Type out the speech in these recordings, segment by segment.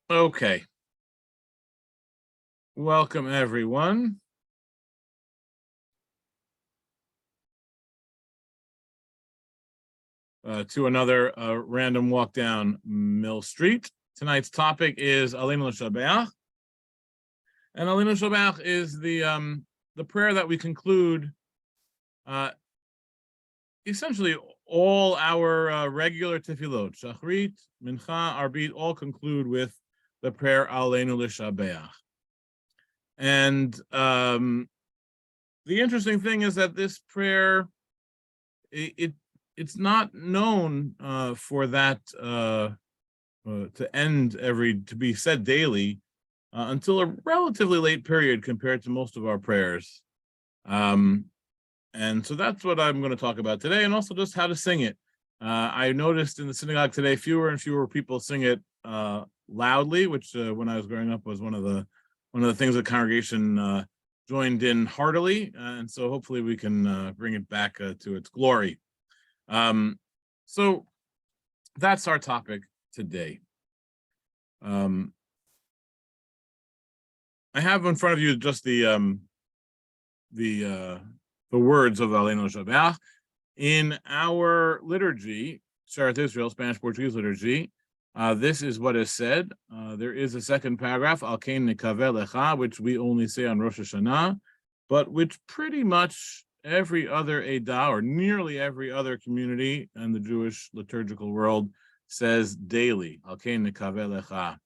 Okay. Welcome, everyone. To another random walk down Mill Street. Tonight's topic is Alenu Leshabeakh. And Alenu Leshabeakh is the prayer that we conclude essentially all our regular tefillot, Shachrit, Mincha, Arbit, all conclude with the prayer Alenu Leshabeakh. And the interesting thing is that this prayer, it's not known for that to be said daily until a relatively late period compared to most of our prayers. And so that's what I'm going to talk about today, and also just how to sing it. I noticed in the synagogue today, fewer and fewer people sing it loudly, which when I was growing up was one of the things the congregation joined in heartily, and so hopefully we can bring it back to its glory. So that's our topic today. I have in front of you just the words of Alenu Leshabeakh. In our liturgy, Sharet Israel, Spanish-Portuguese liturgy, this is what is said. There is a second paragraph, Al Kein Nikaveh Lecha, which we only say on Rosh Hashanah, but which pretty much every other Eidah, or nearly every other community in the Jewish liturgical world, says daily, Al Kein Nikaveh Lecha.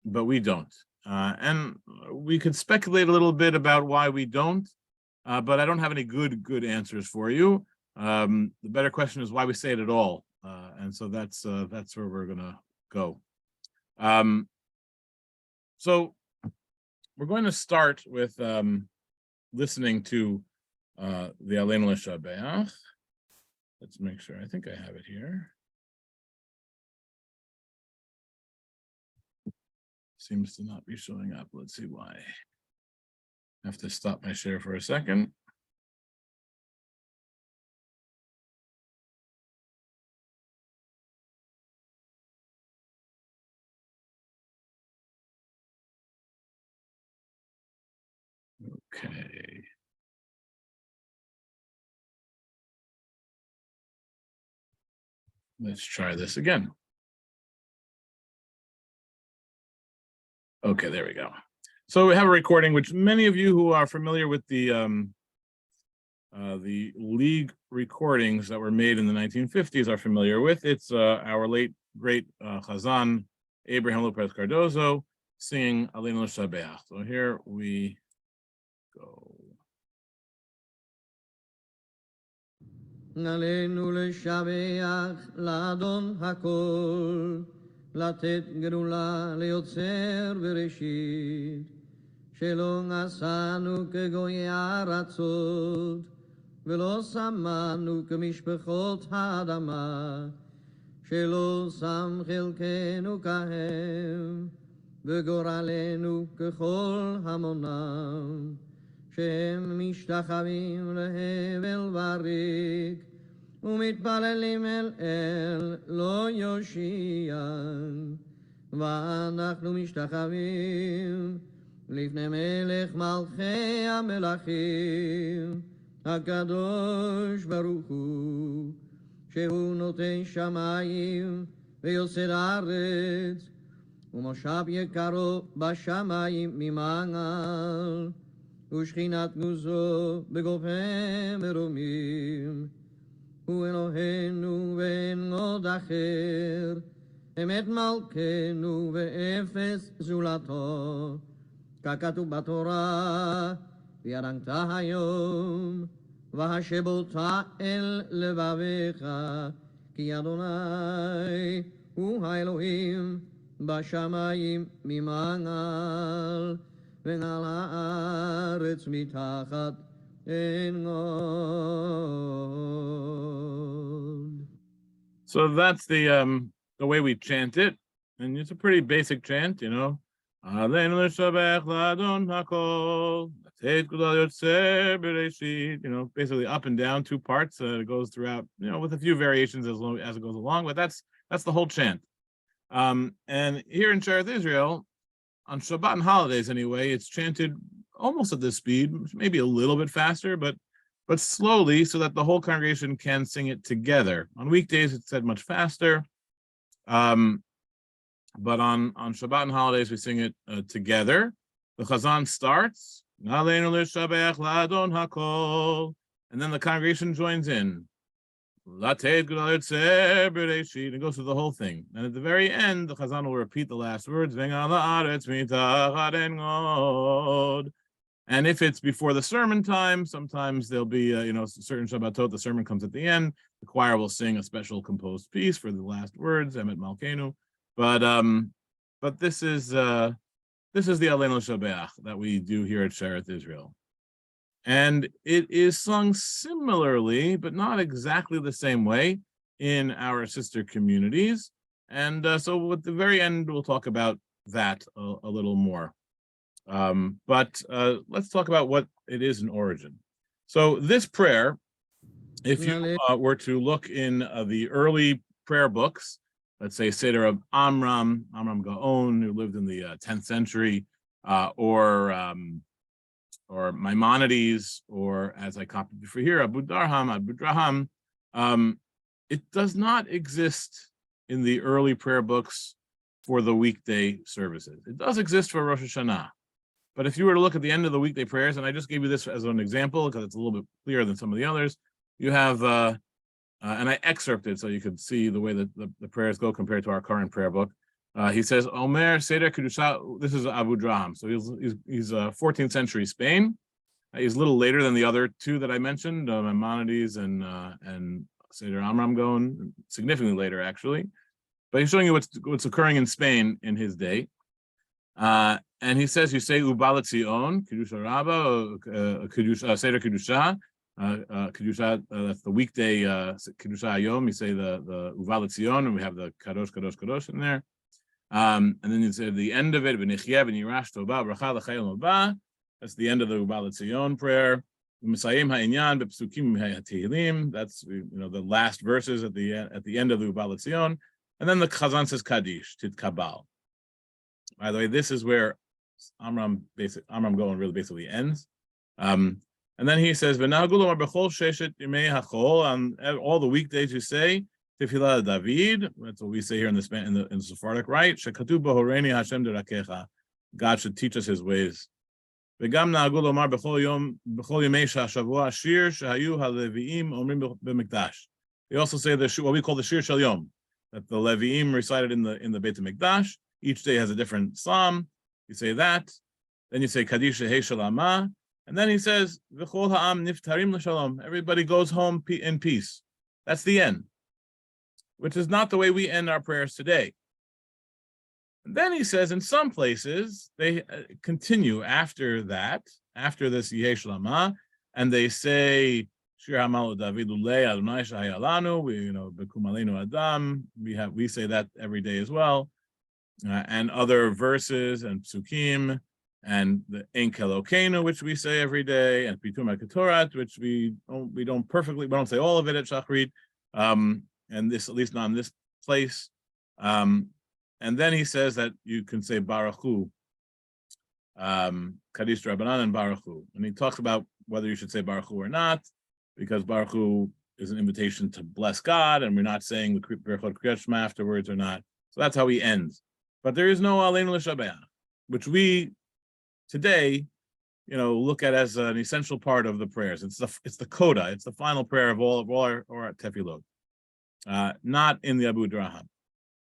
But we don't. And we could speculate a little bit about why we don't, but I don't have any good answers for you. The better question is why we say it at all. And so that's where we're gonna go. So we're going to start with listening to the Alenu Leshabeakh. Let's make sure. I think I have it here. Seems to not be showing up. Let's see why. I have to stop my share for a second. Okay. Let's try this again. Okay, there we go. So we have a recording, which many of you who are familiar with the league recordings that were made in the 1950s are familiar with. It's our late great Chazan Abraham Lopez Cardozo singing Alenu Leshabeakh. So here we go. Alenu Leshabeakh לאדון הכל, לתת גאולה ליוצר בראשית, שלא עשנו כגויי ארצות, ולא שמנו כמשפחות האדמה, שלא שם חלקנו כהם, וגורלנו ככל המונם, שהם משתחווים להבל וריק, ומתפללים אל לא יושיע, ואנחנו משתחווים לפני מלך מלכי המלכים, הקדוש ברוך הוא, שהוא נותן שמיים ויוסד הארץ, ומושב יקרו בשמיים ממעל, ושכינת גוזו בגופי מרומים, הוא אלוהינו ואין עוד אחר, אמת מלכנו ואפס זולתו, ככתוב בתורה, וירדת היום, והשבות אל לבביך, כי אדוני הוא האלוהים בשמיים ממעל, ועל הארץ מתחת אין עוד. So that's the way we chant it, and it's a pretty basic chant, you know. Alenu Leshabeakh la'adon hakol, letet gula yotzer bereshit. You know, basically up and down, two parts. It goes throughout, you know, with a few variations as it goes along. But that's the whole chant. And here in Sharath Israel, on Shabbat and holidays anyway, it's chanted almost at this speed, maybe a little bit faster, but slowly, so that the whole congregation can sing it together. On weekdays, it's said much faster, but on Shabbat and holidays, we sing it together. The Chazan starts, Alenu Leshabeakh la'adon hakol, and then the congregation joins in. And goes through the whole thing. And at the very end, the Chazan will repeat the last words. And if it's before the sermon time, sometimes there'll be, certain Shabbatot, the sermon comes at the end. The choir will sing a special composed piece for the last words, Emet Malkeinu. But this is the Alenu Leshabeakh that we do here at Sharath Israel. And it is sung similarly, but not exactly the same way in our sister communities. And so at the very end, we'll talk about that a little more. But let's talk about what it is in origin. So this prayer, if you were to look in the early prayer books, let's say Seder of Amram Gaon, who lived in the 10th century, or Maimonides, or as I copied for here, Abu Draham, it does not exist in the early prayer books for the weekday services. It does exist for Rosh Hashanah. But if you were to look at the end of the weekday prayers, and I just gave you this as an example because it's a little bit clearer than some of the others, you have, and I excerpted so you could see the way that the prayers go compared to our current prayer book. He says, Omer Seder Kedusha, this is Abu Draham. So he's 14th century Spain. He's a little later than the other two that I mentioned, Maimonides and Seder Amram Gaon, significantly later actually. But he's showing you what's occurring in Spain in his day. And he says, you say Ubalat Zion, Kedusha Rabba, Seder Kedusha, Kedusha, that's the weekday Kedusha Hayom. You say the Ubalat Zion, and we have the Kadosh, Kadosh, Kadosh in there. And then you say the end of it, V'nichyev v'nirash tova bracha l'chayil haba. That's the end of the Ubalat Zion prayer. M'sayim ha'inyan b'psukim ha'tehilim. That's the last verses at the end of the Ubalat Zion. And then the Chazan says Kaddish, Titkabal. By the way, this is where Amram Gaon really basically ends. And then he says, "V'nahagul b'chol sheshet yimei hachol." On all the weekdays you say Tefillah David. That's what we say here in the Sephardic rite. Shekatuv b'horeini Hashem derakecha. God should teach us His ways. V'gam nahagul omar b'chol yimei shashavua shir shehayu haleviim omrim b'mikdash. They also say what we call the Shir Shel Yom, that the Leviim recited in the Beit HaMikdash. Each day has a different psalm. You say that. Then you say Kaddish Hei Shalama. And then he says, V'chol ha'am niftarim l'shalom. Everybody goes home in peace. That's the end, which is not the way we end our prayers today. And then he says, in some places, they continue after that, after this Yehei Shalama, and they say, Shir Hamalu David Ulei Adonai Shahayalanu. Bekum Aleinu Adam. We say that every day as well. And other verses and psukim, and the Ein Kelokenu, which we say every day, and Pitum HaKetorat, which we don't say all of it at Shachrit, and this, at least not in this place. And then he says that you can say Baruch Hu, Kaddish Rabbanan and Baruch Hu. And he talks about whether you should say Baruch Hu or not, because Baruch Hu is an invitation to bless God, and we're not saying the Berachot Kriyat Shema afterwards or not. So that's how he ends. But there is no Alenu Leshabeakh, which we today, look at as an essential part of the prayers. It's the coda. It's the final prayer of all our tefillot, not in the Abu Draham.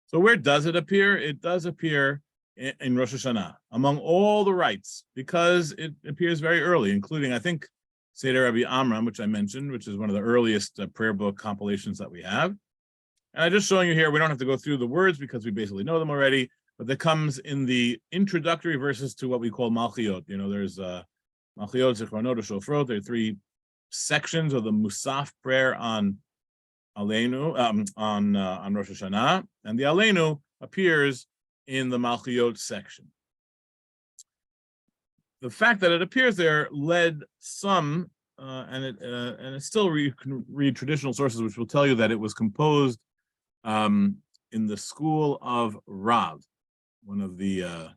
So where does it appear? It does appear in Rosh Hashanah among all the rites, because it appears very early, including, I think, Seder Rabbi Amram, which I mentioned, which is one of the earliest prayer book compilations that we have. And I'm just showing you here. We don't have to go through the words because we basically know them already. But that comes in the introductory verses to what we call Malchiot. There's Malchiot, Zichronot, Shofrot. There are 3 sections of the Musaf prayer on Alenu, on Rosh Hashanah, and the Alenu appears in the Malchiot section. The fact that it appears there led some, and it still you can read traditional sources, which will tell you that it was composed in the school of Rav, one of the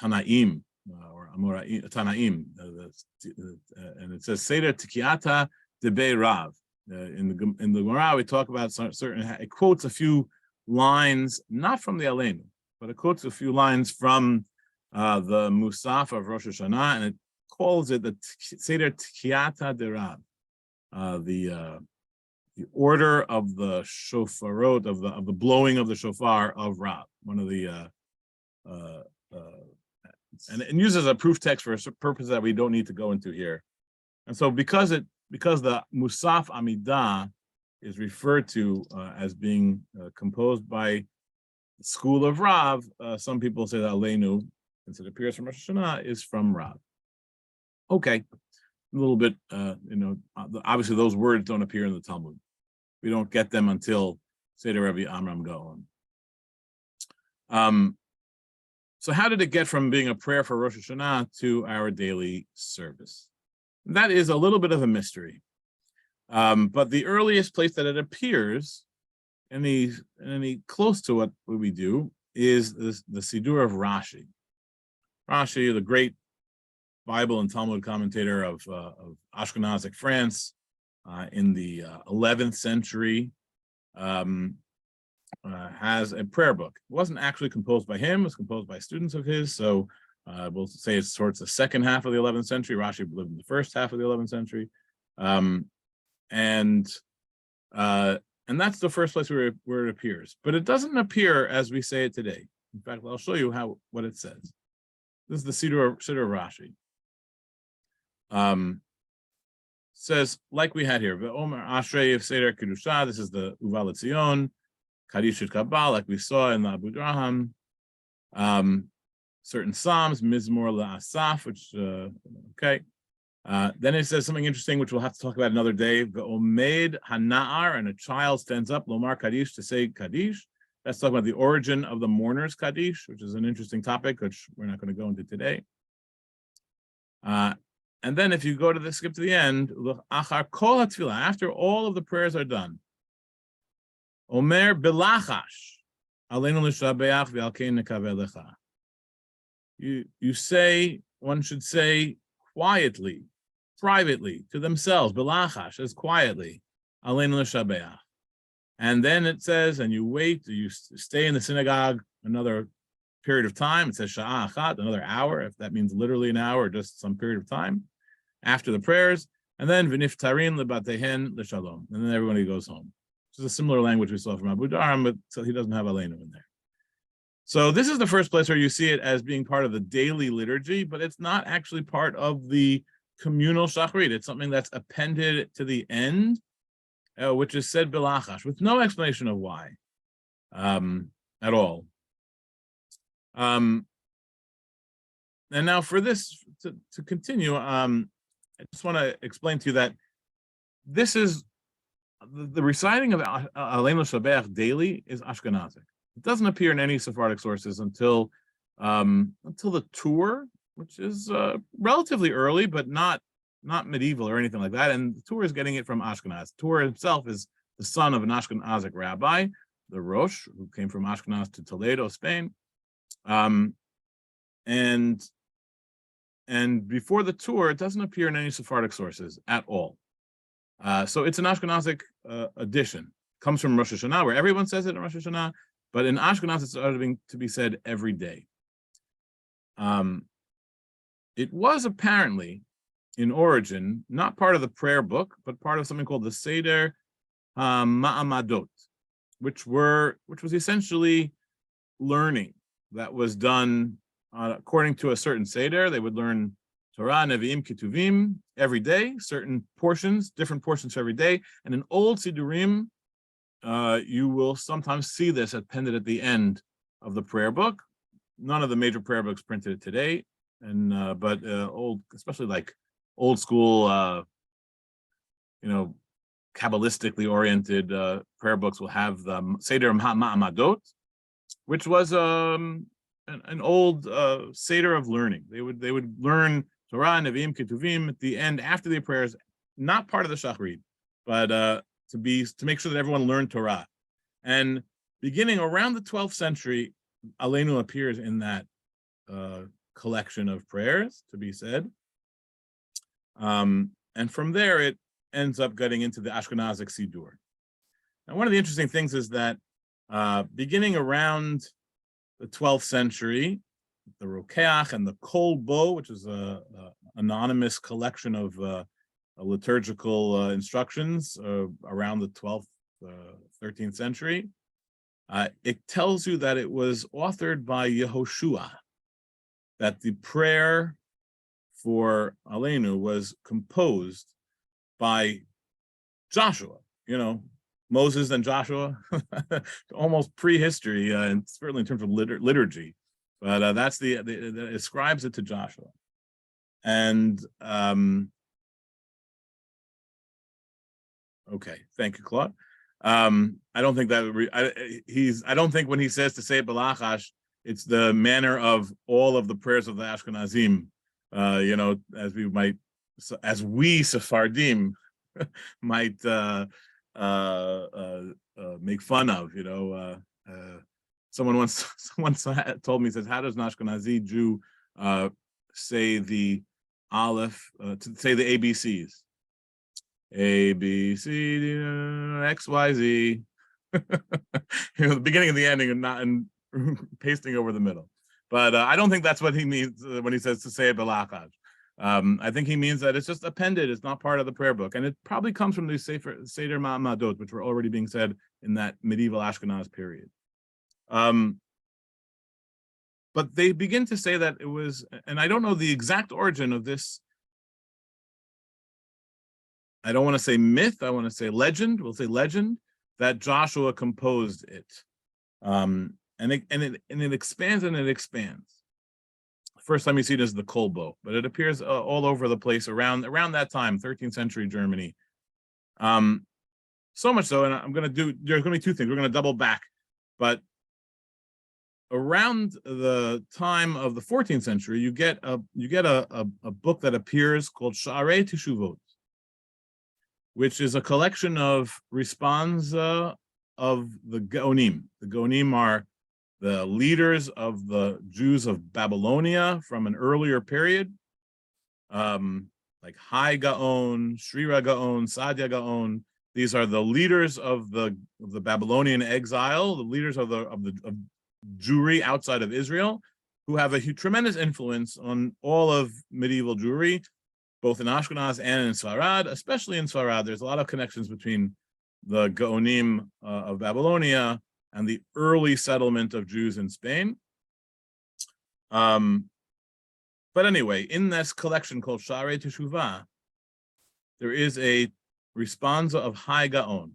Tanaim or Amoraim Tanaim, and it says Seder Tikiata Debe Rav. In the Gemara, we talk about certain. It quotes a few lines, not from the Alenu, but it quotes a few lines from the Musaf of Rosh Hashanah, and it calls it the Seder Tikiata de Rav, the order of the shofarot, of the blowing of the shofar of Rav, one of the and it uses a proof text for a purpose that we don't need to go into here. And so because the Musaf Amidah is referred to as being composed by the school of Rav, some people say that Alenu, since it appears from Rosh Hashanah, is from Rav. Okay, a little bit, obviously those words don't appear in the Talmud. We don't get them until Seder Rabbi Amram Gaon. So how did it get from being a prayer for Rosh Hashanah to our daily service? That is a little bit of a mystery. But the earliest place that it appears, any close to what we do, is the Sidur of Rashi. Rashi, the great Bible and Talmud commentator of Ashkenazic France in the 11th century, has a prayer book. It wasn't actually composed by him, it was composed by students of his. So we'll say it's towards the second half of the 11th century. Rashi lived in the first half of the 11th century. And that's the first place where it appears. But it doesn't appear as we say it today. In fact, I'll show you what it says. This is the Siddur of Rashi. Says, like we had here, Ve'omer Ashrei Seder Kedusha, this is the Uval Etzion, Kaddish Kabbalah, like we saw in the Abu Draham, certain Psalms, Mizmor LaAsaf, which, okay. Then it says something interesting, which we'll have to talk about another day. Ve'omed Hana'ar, and a child stands up, Lomar Kaddish, to say Kaddish. That's talking about the origin of the mourner's Kaddish, which is an interesting topic, which we're not going to go into today. And then if you skip to the end, Achar Kol HaTfilah, after all of the prayers are done, Omer Belachash, Alenu Leshabeakh v'alkein nekaveh lecha. You say, one should say quietly, privately, to themselves, Belachash, as quietly, Alenu Leshabeakh. And then it says, and you wait, you stay in the synagogue another period of time. It says Sha'ah Achat, another hour, if that means literally an hour or just some period of time after the prayers. And then V'niftarin lebatehen l'shalom. And then everybody goes home. Which is a similar language we saw from Abu Dharam, but so he doesn't have Alenu in there. So this is the first place where you see it as being part of the daily liturgy, but it's not actually part of the communal shachrit. It's something that's appended to the end, which is said belachash, with no explanation of why at all. And now for this, to continue, I just want to explain to you that this is the reciting of Alenu Leshabeakh daily is Ashkenazic. It doesn't appear in any Sephardic sources until the Tur, which is relatively early, but not medieval or anything like that. And the Tur is getting it from Ashkenaz. Tur himself is the son of an Ashkenazic rabbi, the Rosh, who came from Ashkenaz to Toledo, Spain. And before the Tur, it doesn't appear in any Sephardic sources at all. So it's an Ashkenazic addition. It comes from Rosh Hashanah, where everyone says it in Rosh Hashanah, but in Ashkenaz it's starting to be said every day. It was apparently, in origin, not part of the prayer book, but part of something called the Seder Ma'amadot, which was essentially learning that was done according to a certain Seder. They would learn Torah, Nevi'im, Ketuvim every day, certain portions, different portions for every day. And in old Sidurim, you will sometimes see this appended at the end of the prayer book. None of the major prayer books printed it today, but especially like old school, Kabbalistically oriented prayer books will have the Seder Ma'amadot, which was an old Seder of learning. They would learn Torah, Nevi'im, Ketuvim at the end after the prayers, not part of the Shachrit, but to make sure that everyone learned Torah. And beginning around the 12th century, Alenu appears in that collection of prayers to be said. And from there, it ends up getting into the Ashkenazic Sidur. Now, one of the interesting things is that beginning around the 12th century, the Rokeach and the Kol Bo, which is a anonymous collection of liturgical instructions around the 12th, 13th century, it tells you that it was authored by Yehoshua, that the prayer for Alenu was composed by Joshua, Moses and Joshua, almost prehistory, and certainly in terms of liturgy. But that's it ascribes it to Joshua. And okay, thank you, Claude. I don't think that I don't think when he says to say Balachash, it's the manner of all of the prayers of the Ashkenazim, as we Sephardim might make fun of. Someone once told me, says, how does an Ashkenazi Jew say the Aleph, to say the ABCs? A, B, C, D, X, Y, Z. The beginning and the ending, and not pasting over the middle. But I don't think that's what he means when he says to say Belachaj. I think he means that it's just appended. It's not part of the prayer book. And it probably comes from these Seder Ma'amadot, which were already being said in that medieval Ashkenaz period. But they begin to say that it was, and I don't know the exact origin of this. I don't want to say myth, I want to say legend. We'll say legend, that Joshua composed it. And it expands and it expands. First time you see it is the Kolbo, but it appears all over the place around that time, 13th century Germany. So much so, and there's going to be two things. We're going to double back, but around the time of the 14th century, you get a book that appears called Sha'arei Teshuvot, which is a collection of responsa of the Gaonim. The Gaonim are the leaders of the Jews of Babylonia from an earlier period, like Hai Gaon, Shrira Gaon, Sadia Gaon. These are the leaders of the Babylonian exile, the leaders of Jewry outside of Israel, who have a tremendous influence on all of medieval Jewry, both in Ashkenaz and in Sfarad. Especially in Sfarad, there's a lot of connections between the Gaonim of Babylonia and the early settlement of Jews in Spain. But anyway, in this collection called Sha'arei Teshuvah, there is a responsa of Hai Gaon.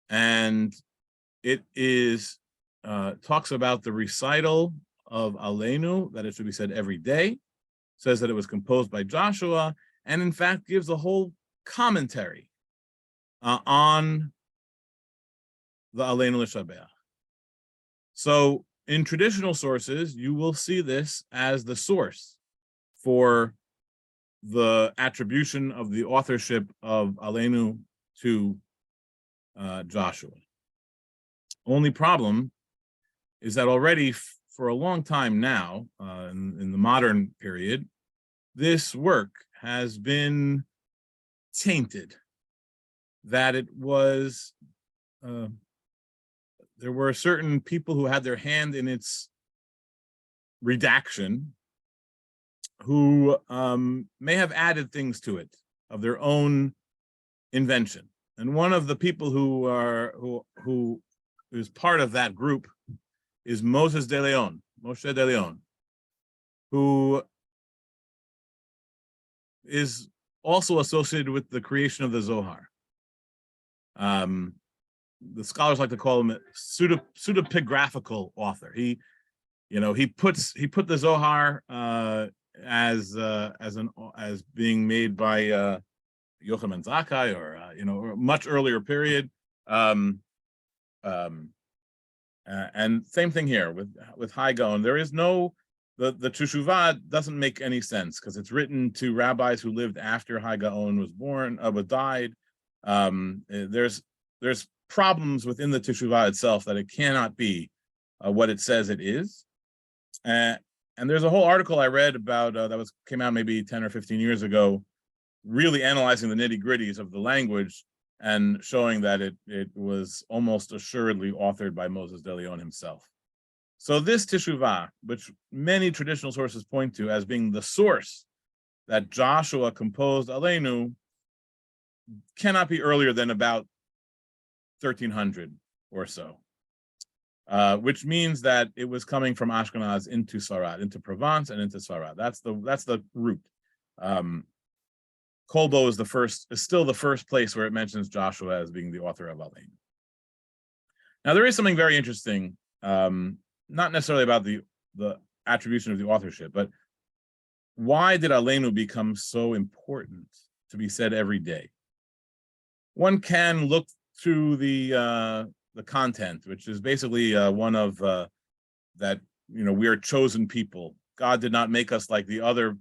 And it is talks about the recital of Alenu, that it should be said every day, says that it was composed by Joshua, and in fact gives a whole commentary on the Alenu Leshabeakh. So in traditional sources, you will see this as the source for the attribution of the authorship of Alenu to Joshua. Only problem is that already for a long time now, in the modern period, this work has been tainted, that it was, there were certain people who had their hand in its redaction who may have added things to it of their own invention. And one of the people who is part of that group is Moshe de Leon, who is also associated with the creation of the Zohar. The scholars like to call him a pseudepigraphical author. He put the Zohar as being made by Yochanan Zakkai, or a much earlier period. And same thing here with Hai Gaon. There is no, the Teshuvah doesn't make any sense because it's written to rabbis who lived after Hai Gaon was died. There's problems within the teshuvah itself, that it cannot be what it says it is. And there's a whole article I read about that came out maybe 10 or 15 years ago, really analyzing the nitty-gritties of the language and showing that it was almost assuredly authored by Moses de Leon himself. So this teshuvah, which many traditional sources point to as being the source that Joshua composed Alenu, cannot be earlier than about 1300 or so, which means that it was coming from Ashkenaz into Sfarad, into Provence and into Sfarad. That's the root. Kolbo is still the first place where it mentions Joshua as being the author of Alenu. Now there is something very interesting, not necessarily about the attribution of the authorship, but why did Alenu become so important to be said every day? One can look through the content, which is basically one of that, we are chosen people. God did not make us like the other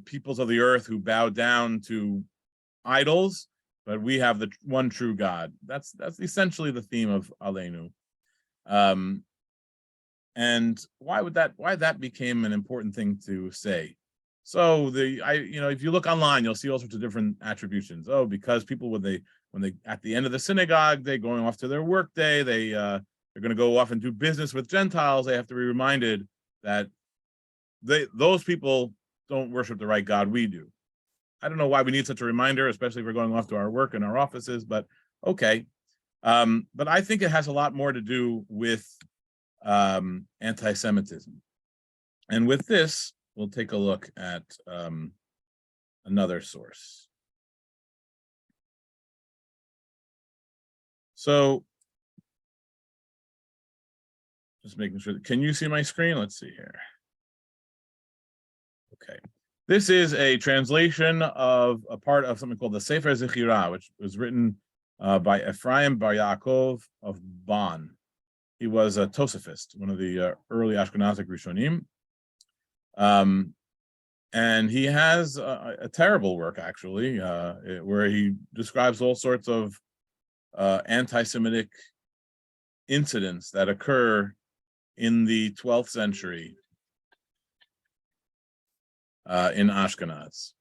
peoples of the earth who bow down to idols, but we have the one true God. That's essentially the theme of Alenu. And why that became an important thing to say. So if you look online, you'll see all sorts of different attributions. Oh, because people when they at the end of the synagogue, they're going off to their work day, they're going to go off and do business with Gentiles, they have to be reminded that those people don't worship the right God, we do. I don't know why we need such a reminder, especially if we're going off to our work and our offices, but okay. But I think it has a lot more to do with anti-Semitism. And with this, we'll take a look at another source. So, just making sure, can you see my screen? Let's see here. Okay. This is a translation of a part of something called the Sefer Zechirah, which was written by Ephraim Bar Yaakov of Bonn. He was a Tosafist, one of the early Ashkenazic Rishonim. And he has a terrible work, actually, where he describes all sorts of anti-Semitic incidents that occur in the 12th century in Ashkenaz.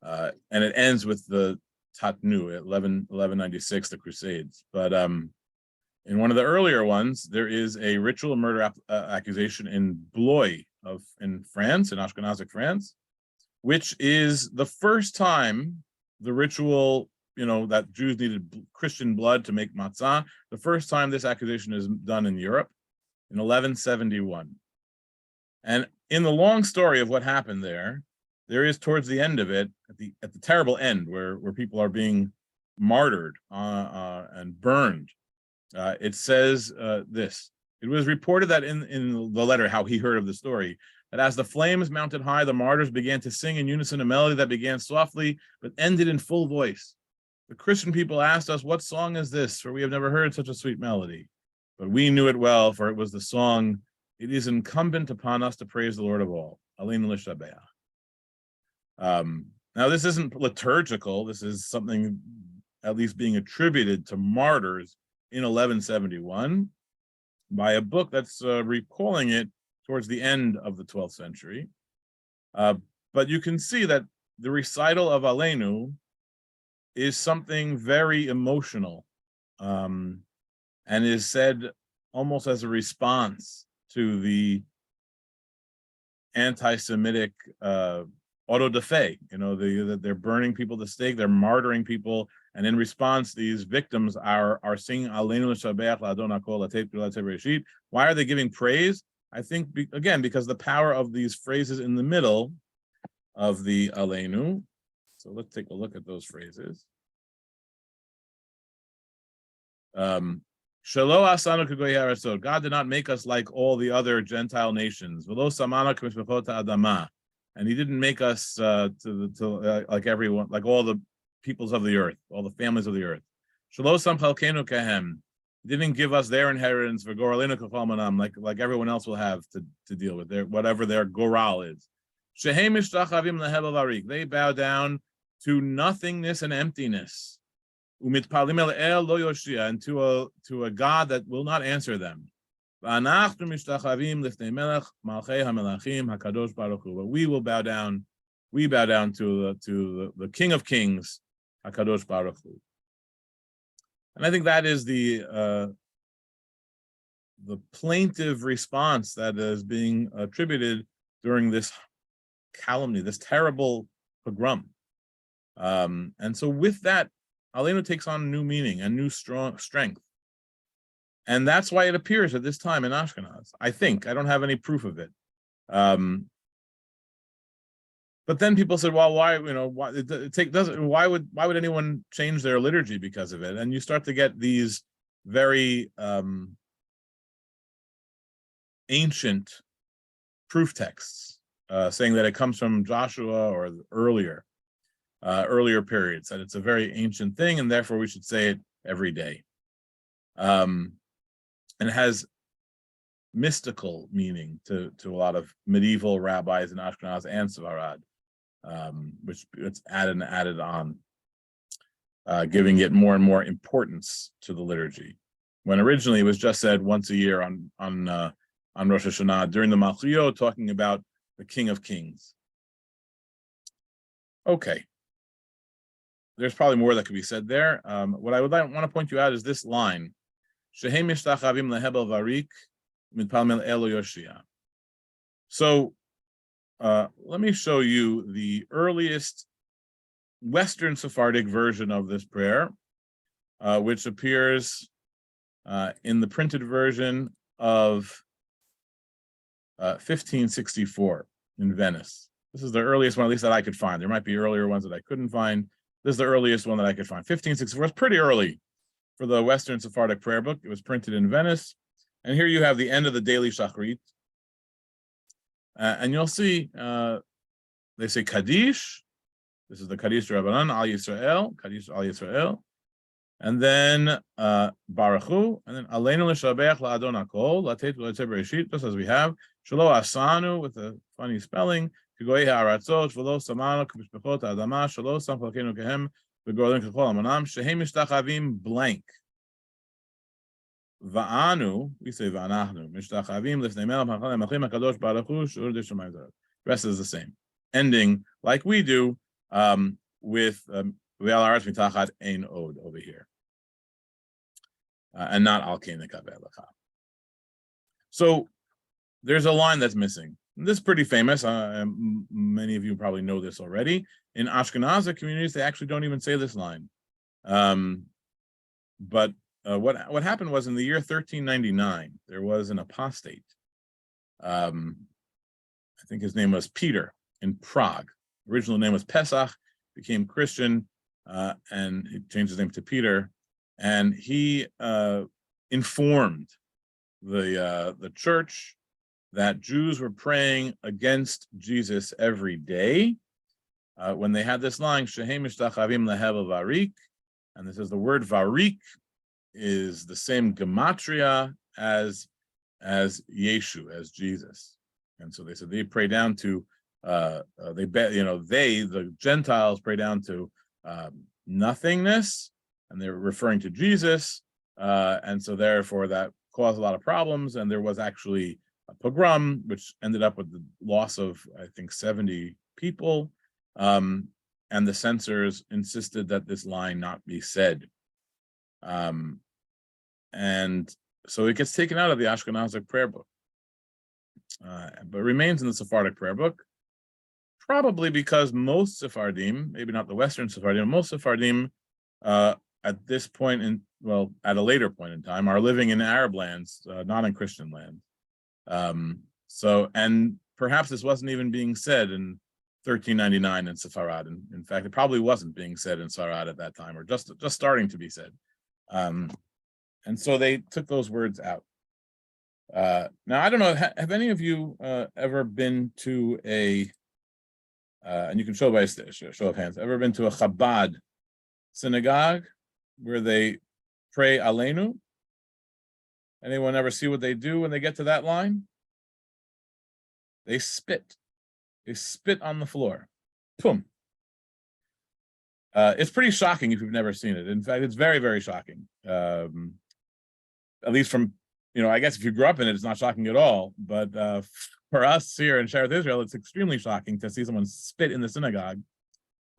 And it ends with the Tatnu, 1196, the Crusades. But in one of the earlier ones, there is a ritual murder accusation in Blois in France, in Ashkenazic France, which is the first time the ritual, that Jews needed Christian blood to make matzah, the first time this accusation is done in Europe in 1171. And in the long story of what happened there is towards the end of it, at the terrible end, where people are being martyred and burned, it says this. It was reported that in the letter, how he heard of the story, that as the flames mounted high, the martyrs began to sing in unison a melody that began softly, but ended in full voice. The Christian people asked us, "What song is this? For we have never heard such a sweet melody." But we knew it well, for it was the song, "It is incumbent upon us to praise the Lord of all." Alenu Leshabeakh. Now, this isn't liturgical. This is something at least being attributed to martyrs in 1171 by a book that's recalling it towards the end of the 12th century. But you can see that the recital of Alenu is something very emotional, and is said almost as a response to the anti-Semitic auto da fe. They're burning people to stake, they're martyring people, and in response, these victims are singing Alenu Leshabeakh L'Adon HaKol L'Ateit L'Ateit Bereshit. Why are they giving praise? I think, again, because the power of these phrases in the middle of the Alenu. So let's take a look at those phrases. God did not make us like all the other Gentile nations. And he didn't make us like everyone, like all the peoples of the earth, all the families of the earth. He didn't give us their inheritance for like everyone else will have to deal with whatever their goral is. They bow down to nothingness and emptiness. Umitpalim el El lo yoshia, and to a God that will not answer them. V'anachnu mishtachavim lifnei melech malchei hamelachim hakadosh baruch hu. But we will bow down. We bow down to the King of Kings, hakadosh baruch hu. And I think that is the plaintive response that is being attributed during this calumny, this terrible pogrom. And so with that, Alenu takes on new meaning and new strong strength. And that's why it appears at this time in Ashkenaz. I think, I don't have any proof of it. But then people said, well, why, why would anyone change their liturgy because of it? And you start to get these very ancient proof texts saying that it comes from Joshua or earlier periods, that it's a very ancient thing, and therefore we should say it every day. And it has mystical meaning to a lot of medieval rabbis in Ashkenaz and Sfarad, which it's added on, giving it more and more importance to the liturgy. When originally it was just said once a year on Rosh Hashanah during the Malchiyot, talking about the King of Kings. Okay. There's probably more that could be said there. What I would want to point you out is this line. So let me show you the earliest Western Sephardic version of this prayer, which appears in the printed version of 1564 in Venice. This is the earliest one, at least that I could find. There might be earlier ones that I couldn't find. This is the earliest one that I could find. 1564 is pretty early for the Western Sephardic prayer book. It was printed in Venice. And here you have the end of the daily Shachrit. And you'll see, they say Kaddish. This is the Kaddish Rabbanan, Al Yisrael, Kaddish Al Yisrael. And then Baruch Hu, and then Alenu Leshabeakh la'adon hakol, latet v'letzeh bereshit, just as we have. Shelo asanu, with a funny spelling. Kigoei ha'aratzot, v'lo samanu k'mishpechot ha'adama, shelo sam chalkeinu kehem, v'gorlim k'chol amonam, shehem mishtachavim blank. Va'anu, we say va'anachnu, mishtachavim lifnei melech malchim hakadosh baruch hu, sh'ur d'shamayim zarot. The rest is the same. Ending, like we do, with Ve'al haaretz mitachat ein od over here. And not al kein nekaveh lecha. So there's a line that's missing. This is pretty famous. Many of you probably know this already. In Ashkenazi communities, they actually don't even say this line. But what happened was in the year 1399, there was an apostate. I think his name was Peter in Prague. Original name was Pesach, became Christian, and he changed his name to Peter. And he informed the church that Jews were praying against Jesus every day when they had this line, Shehem mishtachavim lehevel varik, and this is the word varik is the same gematria as Yeshu, as Jesus. And so they said they pray down to the Gentiles pray down to nothingness, and they're referring to Jesus, and so therefore that caused a lot of problems, and there was actually a pogrom which ended up with the loss of, I think, 70 people, and the censors insisted that this line not be said, and so it gets taken out of the Ashkenazic prayer book, but remains in the Sephardic prayer book, probably because most Sephardim, maybe not the Western Sephardim, most Sephardim at this point at a later point in time, are living in Arab lands, not in Christian lands. And perhaps this wasn't even being said in 1399 in Sepharad. And in fact, it probably wasn't being said in Sepharad at that time, or just starting to be said. And so they took those words out. Now, I don't know, have any of you ever been to and you can show by a show of hands, ever been to a Chabad synagogue where they pray Alenu? Anyone ever see what they do when they get to that line? They spit. They spit on the floor. Pum. It's pretty shocking if you've never seen it. In fact, it's very, very shocking. At least from, I guess if you grew up in it, it's not shocking at all. But for us here in Sheretz Israel, it's extremely shocking to see someone spit in the synagogue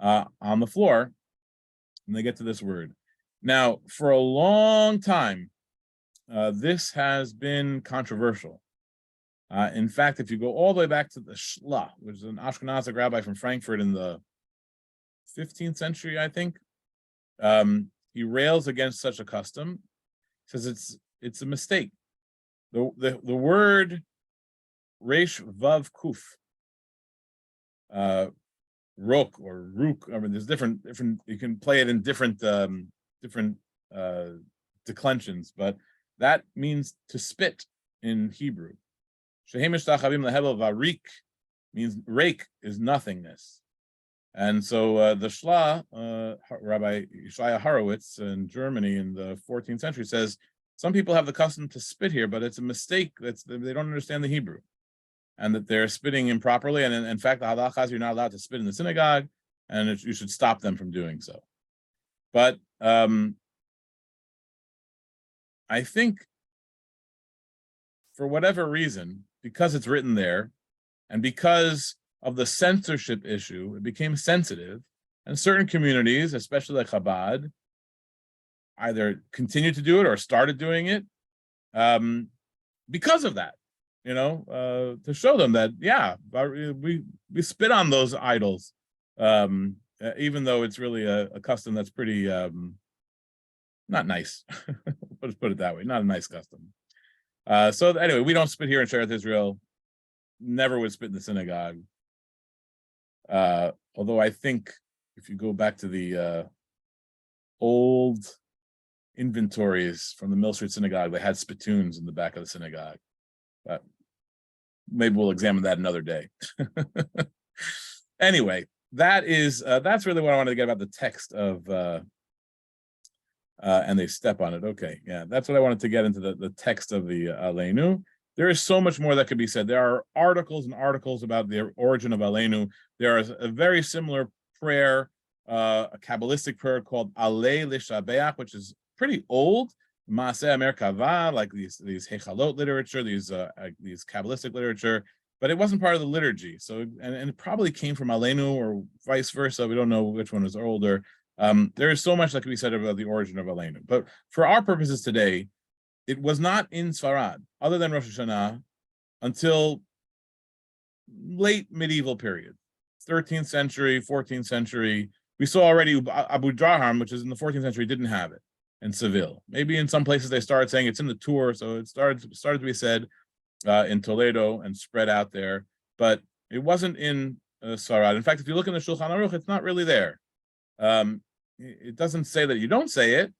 on the floor when they get to this word. Now, for a long time, this has been controversial. In fact, if you go all the way back to the Shla, which is an Ashkenazic rabbi from Frankfurt in the 15th century, I think, he rails against such a custom, says it's a mistake. The word Resh Vav Kuf, Rok or Ruk. I mean, there's different. You can play it in different declensions, but that means to spit in Hebrew. Shehemish Tachavim Lehebel Varik means rake is nothingness. And so the Shla, Rabbi Yeshaya Horowitz in Germany in the 14th century says, some people have the custom to spit here, but it's a mistake. They don't understand the Hebrew, and that they're spitting improperly. And in fact, the halacha is you're not allowed to spit in the synagogue, and you should stop them from doing so. But I think for whatever reason, because it's written there, and because of the censorship issue, it became sensitive, and certain communities, especially like Chabad, either continued to do it or started doing it because of that, to show them that, yeah, we spit on those idols, even though it's really a custom that's pretty not nice. Let's put it that way, not a nice custom. So anyway, we don't spit here in Sheretz Israel. Never would spit in the synagogue. Although I think if you go back to the old inventories from the Mill Street Synagogue, they had spittoons in the back of the synagogue. But maybe we'll examine that another day. Anyway, that's really what I wanted to get about the text of and they step on it. Okay, yeah, that's what I wanted to get into the text of the Alenu. There is so much more that could be said. There are articles and articles about the origin of Alenu. There is a very similar prayer, a Kabbalistic prayer called Alenu Leshabeakh, which is pretty old. Maaseh Merkava, like these Hechalot literature, these Kabbalistic literature, but it wasn't part of the liturgy. So, and it probably came from Alenu or vice versa. We don't know which one is older. There is so much that can be said about the origin of Alenu. But for our purposes today, it was not in Sfarad, other than Rosh Hashanah, until late medieval period, 13th century, 14th century. We saw already Abu Draham, which is in the 14th century, didn't have it in Seville. Maybe in some places they started saying it's in the Tour, so it started to be said in Toledo and spread out there, but it wasn't in Sfarad. In fact, if you look in the Shulchan Aruch, it's not really there. It doesn't say that you don't say it,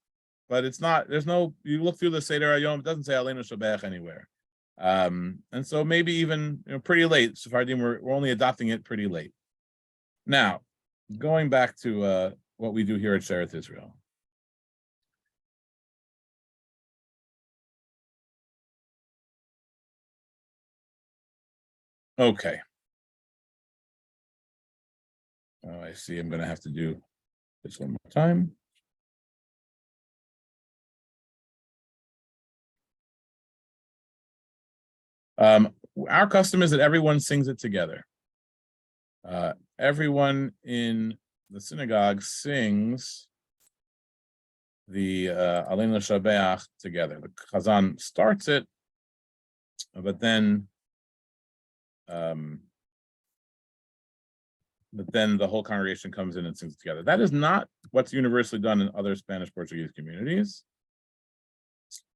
but it's not. There's no. You look through the Seder Hayom, it doesn't say Alenu Leshabeakh anywhere. And so maybe even pretty late. Sephardim we're only adopting it pretty late. Now, going back to what we do here at Sheretz Israel. Okay. Oh, I see. I'm going to have to do this one more time. Our custom is that everyone sings it together. Everyone in the synagogue sings the Alenu Leshabeakh together. The Chazan starts it, but then the whole congregation comes in and sings it together. That is not what's universally done in other Spanish Portuguese communities,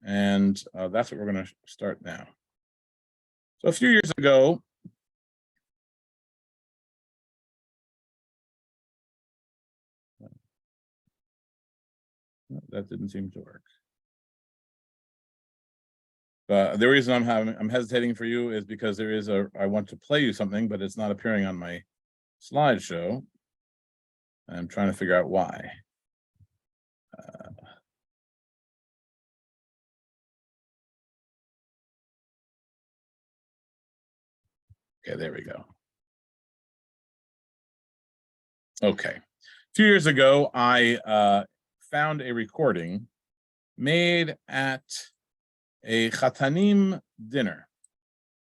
and that's what we're going to start now. So a few years ago, that didn't seem to work. But the reason I'm hesitating for you is because I want to play you something, but it's not appearing on my slideshow. I'm trying to figure out why. Okay, there we go. Okay, 2 years ago, I found a recording made at a Chatanim dinner.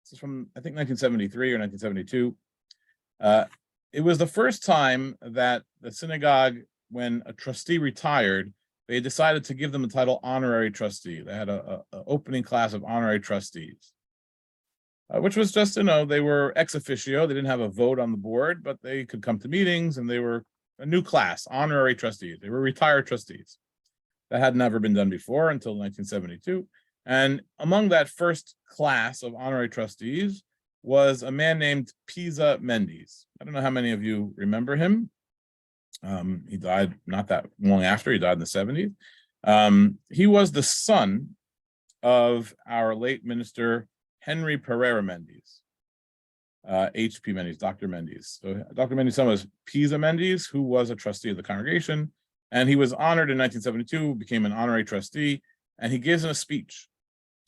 This is from, I think, 1973 or 1972. It was the first time that the synagogue, when a trustee retired, they decided to give them the title honorary trustee. They had a opening class of honorary trustees, which was just, they were ex officio. They didn't have a vote on the board, but they could come to meetings, and they were a new class, honorary trustees. They were retired trustees. That had never been done before until 1972. And among that first class of honorary trustees was a man named Pisa Mendes. I don't know how many of you remember him. He died not that long after. He died in the 70s. He was the son of our late minister, Henry Pereira Mendes, H.P. Mendes, Dr. Mendes. So Dr. Mendes' son was Pisa Mendes, who was a trustee of the congregation. And he was honored in 1972, became an honorary trustee, and he gives a speech.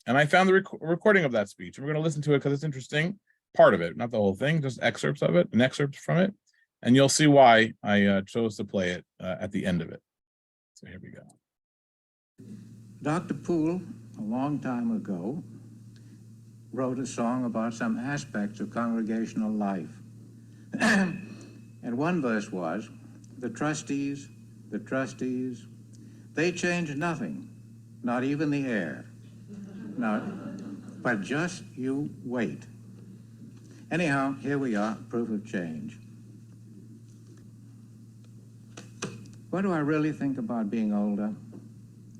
And I found the recording of that speech. And we're going to listen to it because it's interesting. Part of it, not the whole thing, just excerpts of it, an excerpt from it. And you'll see why I chose to play it at the end of it. So here we go. Dr. Poole, a long time ago, wrote a song about some aspects of congregational life. And one verse was, the trustees, they change nothing, not even the air. Now, but just you wait. Anyhow, here we are, proof of change. What do I really think about being older?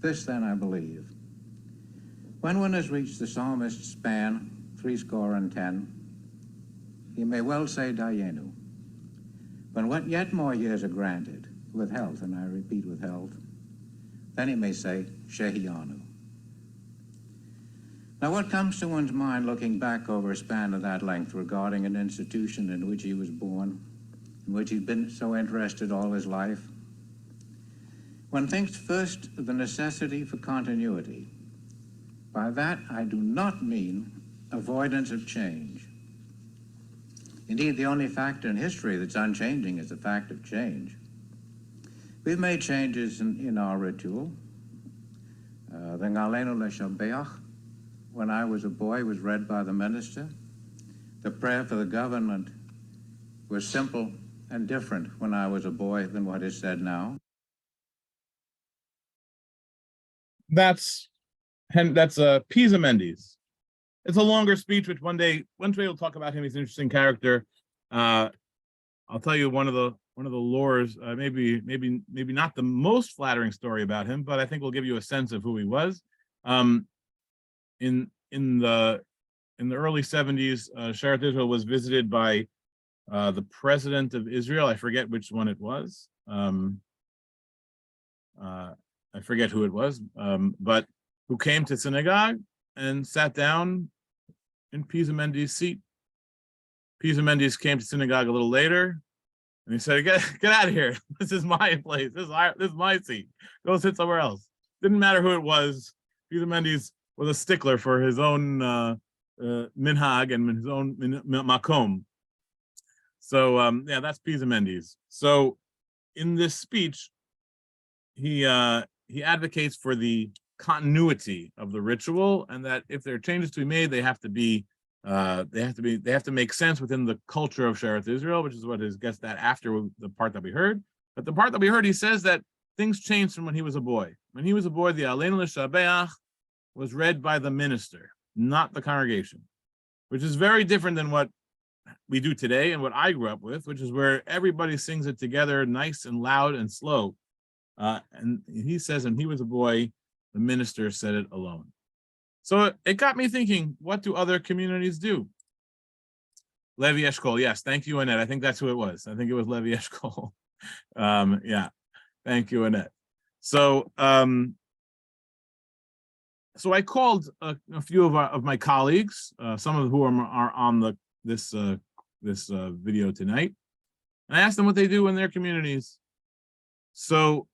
This, then, I believe. When one has reached the psalmist's span, 70, he may well say Dayenu. When what yet more years are granted, with health, and I repeat with health, then he may say Shehianu. Now, what comes to one's mind looking back over a span of that length regarding an institution in which he was born, in which he'd been so interested all his life? One thinks first of the necessity for continuity. By that, I do not mean avoidance of change. Indeed, the only factor in history that's unchanging is the fact of change. We've made changes in our ritual. The Alenu Leshabeakh, when I was a boy, was read by the minister. The prayer for the government was simple and different when I was a boy than what is said now. That's Pisa Mendes. It's a longer speech, which one day we'll talk about him. He's an interesting character. I'll tell you one of the lores, maybe not the most flattering story about him, but I think will give you a sense of who he was. In the early 70s, Sheretz Israel was visited by the president of Israel. I forget which one it was. I forget who it was, but who came to synagogue and sat down in Pisa Mendes' seat. Pisa Mendes came to synagogue a little later, and he said, "Get out of here! This is my place. This is my seat. Go sit somewhere else." Didn't matter who it was. Pisa Mendes was a stickler for his own minhag and his own makom. So yeah, that's Pisa Mendes. So in this speech, he advocates for the continuity of the ritual, and that if there are changes to be made, they have to make sense within the culture of Sheretz Israel, which is what gets that after the part that we heard. But the part that we heard, he says that things changed from when he was a boy. When he was a boy, the Alenu Leshabeakh was read by the minister, not the congregation, which is very different than what we do today and what I grew up with, which is where everybody sings it together, nice and loud and slow. And he says, when he was a boy, the minister said it alone. So it got me thinking, what do other communities do? Levi Eshkol, yes, thank you, Annette. I think that's who it was. I think it was Levi Eshkol. Yeah, thank you, Annette. So, so I called a few of my colleagues, some of whom are on this video tonight, and I asked them what they do in their communities. So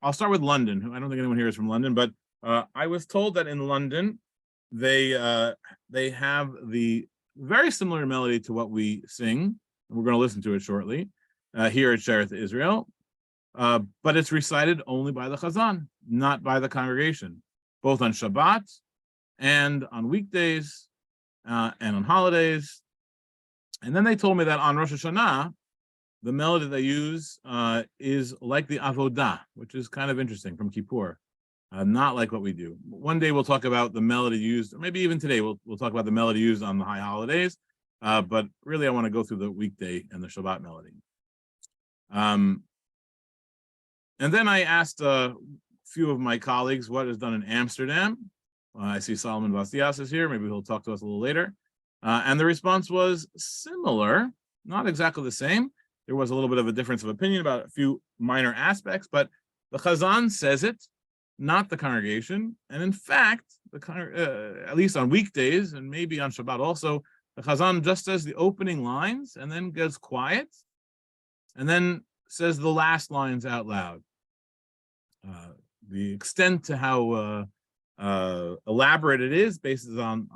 I'll start with London. I don't think anyone here is from London, but I was told that in London, they have the very similar melody to what we sing, and we're going to listen to it shortly. here at Shereth Israel, but it's recited only by the Chazan, not by the congregation, both on Shabbat and on weekdays and on holidays. And then they told me that on Rosh Hashanah, the melody they use is like the Avodah, which is kind of interesting from Kippur, not like what we do. One day we'll talk about the melody used, or maybe even today we'll talk about the melody used on the high holidays, but really I want to go through the weekday and the Shabbat melody. And then I asked a few of my colleagues what is done in Amsterdam. I see Solomon Bastias is here. Maybe he'll talk to us a little later. And the response was similar, not exactly the same. There was a little bit of a difference of opinion about a few minor aspects, but the Chazan says it, not the congregation. And in fact, at least on weekdays and maybe on Shabbat also, the Chazan just says the opening lines and then gets quiet and then says the last lines out loud. The extent to how elaborate it is based on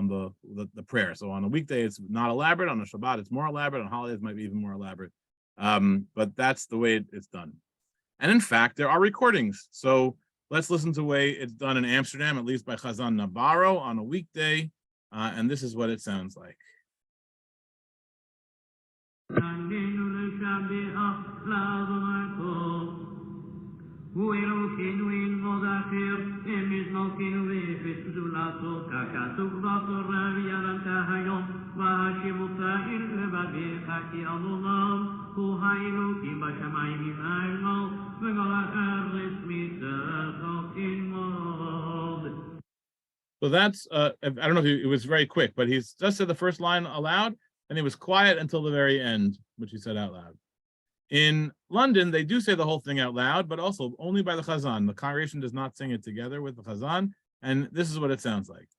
the prayer. So on a weekday, it's not elaborate. On a Shabbat, it's more elaborate. On holidays, it might be even more elaborate. But that's the way it's done. And in fact, there are recordings. So let's listen to the way it's done in Amsterdam, at least by Chazan Nabarro on a weekday. And this is what it sounds like. Alenu Leshabeakh la'Adonai הוא אלוקינו אין עוד אחר, אמת מלכנו ואפס גדולתו, ככתוב בתורה ויראת היום, והשיבותה אל לבביך כי אדוני הוא האלוקים בשמיים ממעל, וכל הארץ מתחת עמו. So that's, I don't know if it was very quick, but he's just said the first line aloud, and he was quiet until the very end, which he said out loud. In London, they do say the whole thing out loud, but also only by the Chazan. The congregation does not sing it together with the Chazan, and this is what it sounds like.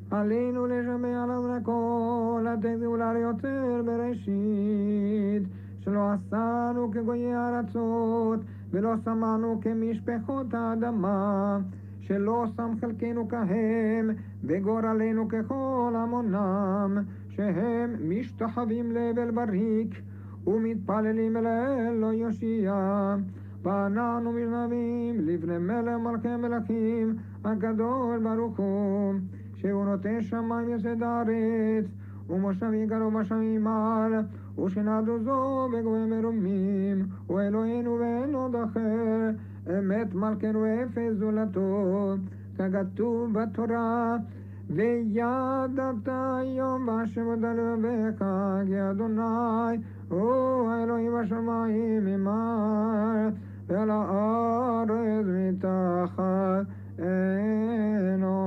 Alenu Leshabeakh kol ha'tegula liyoter bereshit, shelo asanu kegoyei ha'aratzot, velo samanu kemishpechot ha'adama, shelo sam chelkenu kahem, וגורלנו ככל המונם, שהם משתחווים להבל בריק, ומתפללים אל אלוה יושיע, ואנחנו משתחווים לפני מלך מלכי מלכים, הקדוש ברוך הוא, שהוא נותן שמיים יסד הארץ, ומושבים קרוב בשמים על, ושנדו זו בגויים מרומים, הוא אלוהינו ואין עוד אחר, אמת מלכנו אפס זולתו, ככתוב בתורה, וידעת היום בהשם לבביך כי אדוני הוא האלוהים בשמיים ממעל ועל הארץ מתחת עינו.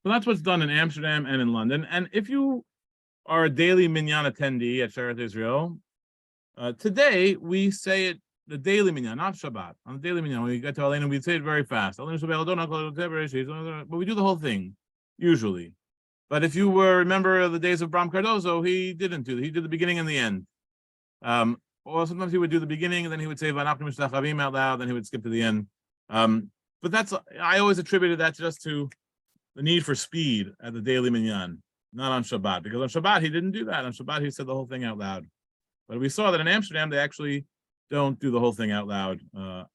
So that's what's done in Amsterdam and in London. And if you are a daily minyan attendee at Shereth Israel, today we say it the daily minyan, not Shabbat. On the daily minyan, when we get to Alenu, we say it very fast. But we do the whole thing, usually. But if you remember the days of Bram Cardozo, he didn't do it. He did the beginning and the end. Or sometimes he would do the beginning, and then he would say Vanachnu Mishtachavim out loud, then he would skip to the end. But I always attributed that just to the need for speed at the daily minyan, not on Shabbat. Because on Shabbat, he didn't do that. On Shabbat, he said the whole thing out loud. But we saw that in Amsterdam, they actually don't do the whole thing out loud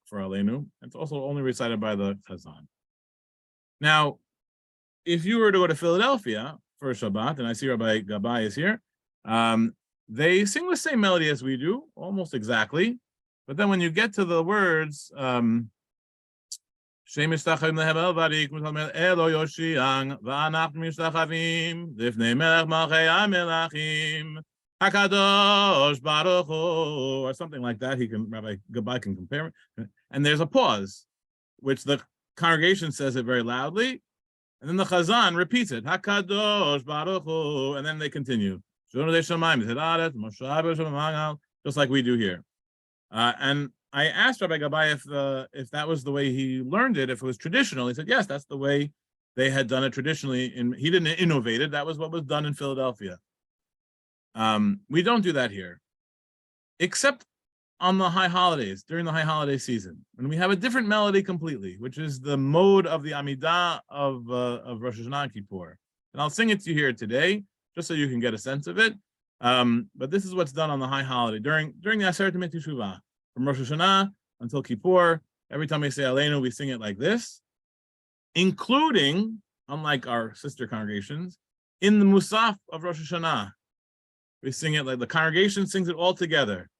for Alenu. It's also only recited by the Chazan. Now, if you were to go to Philadelphia for Shabbat, and I see Rabbi Gabay is here, they sing the same melody as we do, almost exactly. But then when you get to the words, Shem mishtachavim lehebel varik, Elo Yoshiang, V'anachnu mishtachavim, Lifnei melech malchei hamelachim, Hakadosh Baruch Hu, or something like that. Rabbi Gabay can compare it. And there's a pause, which the congregation says it very loudly, and then the Chazan repeats it, Hakadosh Baruch Hu, and then they continue. Just like we do here. And I asked Rabbi Gabay if that was the way he learned it, if it was traditional. He said, yes, that's the way they had done it traditionally. He didn't innovate it. That was what was done in Philadelphia. We don't do that here, except on the high holidays, during the high holiday season, when we have a different melody completely, which is the mode of the Amidah of Rosh Hashanah and Kippur. And I'll sing it to you here today, just so you can get a sense of it. But this is what's done on the high holiday during the Aseret Yemei Teshuvah, from Rosh Hashanah until Kippur. Every time we say Alenu, we sing it like this, including, unlike our sister congregations, in the Musaf of Rosh Hashanah. We sing it like the congregation sings it all together.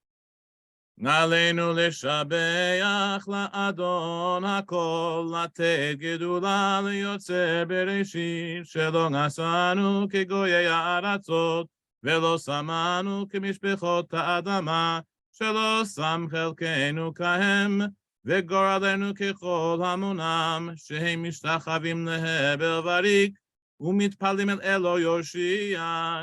Alenu Leshabeakh la'adon hakol latet gedula liyotzer bereshit shelo nasanu kegoyei ha'aratzot velo samanu kemishpechot ha'adama shelo sam chelkeinu kahem וגורלנו ככל המונם, שהם משתחווים להבל וריק, ומתפללים אל אלוה יושיע.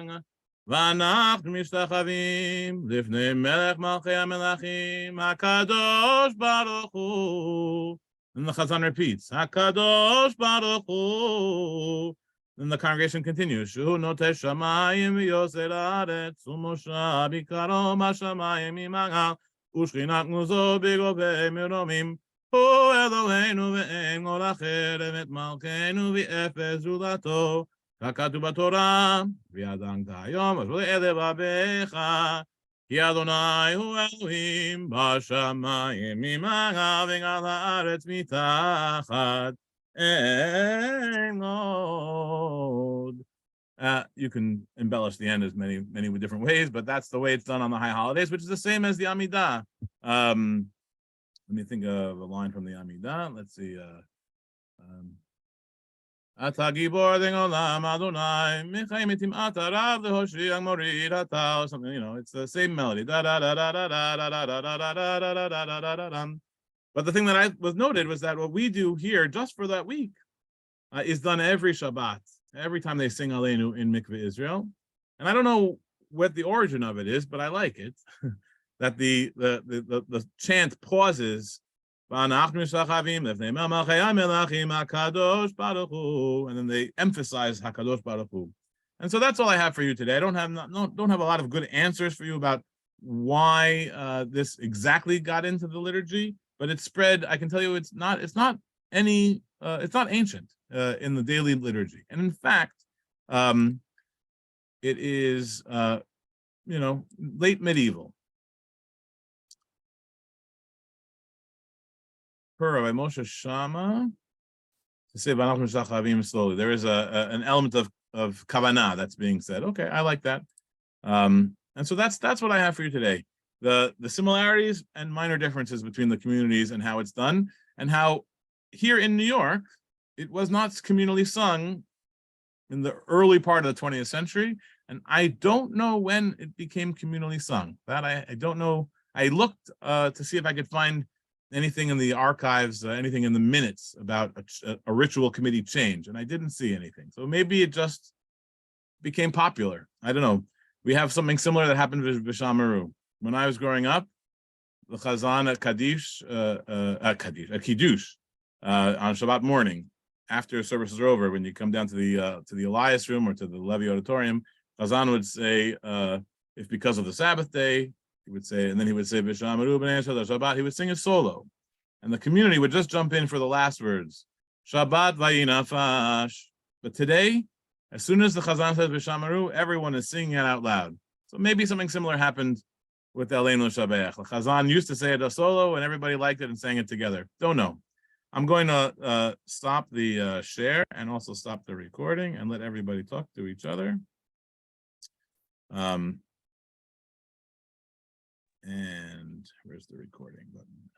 ואנחנו משתחווים לפני מלך מלכי המלכים, הקדוש ברוך הוא. And the Chazan repeats, הקדוש ברוך הוא. Then the congregation continues, שהוא נוטה שמיים ויוסר הארץ, ומשה ביקרו בשמיים ממעל. ושכינת גנוזו בגובי מרומים, הוא אלוהינו ואין עוד אחר, אמת מלכנו ואפס זולתו, ככתוב בתורה, וידעת היום אשר אל לבביך, כי אדוני הוא אלוהים בשמיים ממעל ועל הארץ מתחת, אין עוד. You can embellish the end as many different ways, but that's the way it's done on the high holidays, which is the same as the Amidah. Let me think of a line from the Amidah. Let's see. Ata gibor olam Adonai, mechayim etim ata rav lehoshia morid ata, or something. You know, it's the same melody. Da da da da da da da da da da da da da da da da. But the thing that I was noted was that what we do here, just for that week, is done every Shabbat. Every time they sing Alenu in Mikveh Israel. And I don't know what the origin of it is, but I like it. That the chant pauses, and then they emphasize Hakadosh Baruch Hu. And so that's all I have for you today. I don't have a lot of good answers for you about why this exactly got into the liturgy, but it's spread. I can tell you it's not ancient. In the daily liturgy, and in fact, it is late medieval. Per Rabbi Moshe Shama to say Banach Mishachavim slowly. There is an element of kavanah that's being said. Okay, I like that. And so that's what I have for you today. The similarities and minor differences between the communities and how it's done, and how here in New York, it was not communally sung in the early part of the 20th century, and I don't know when it became communally sung. That I don't know. I looked to see if I could find anything in the archives, anything in the minutes about a ritual committee change, and I didn't see anything. So maybe it just became popular. I don't know. We have something similar that happened with B'Shamaru. When I was growing up, the Chazan at Kiddush on Shabbat morning, after services are over, when you come down to the Elias room or to the Levy auditorium, Chazan would say, if because of the Sabbath day, he would say, and then he would say, B'Shamaru b'nei Shabbat, he would sing a solo. And the community would just jump in for the last words, Shabbat vayinafash. But today, as soon as the Chazan says B'Shamaru, everyone is singing it out loud. So maybe something similar happened with Alenu Leshabeakh. The Chazan used to say it a solo, and everybody liked it and sang it together. Don't know. I'm going to stop the share and also stop the recording and let everybody talk to each other. And where's the recording button?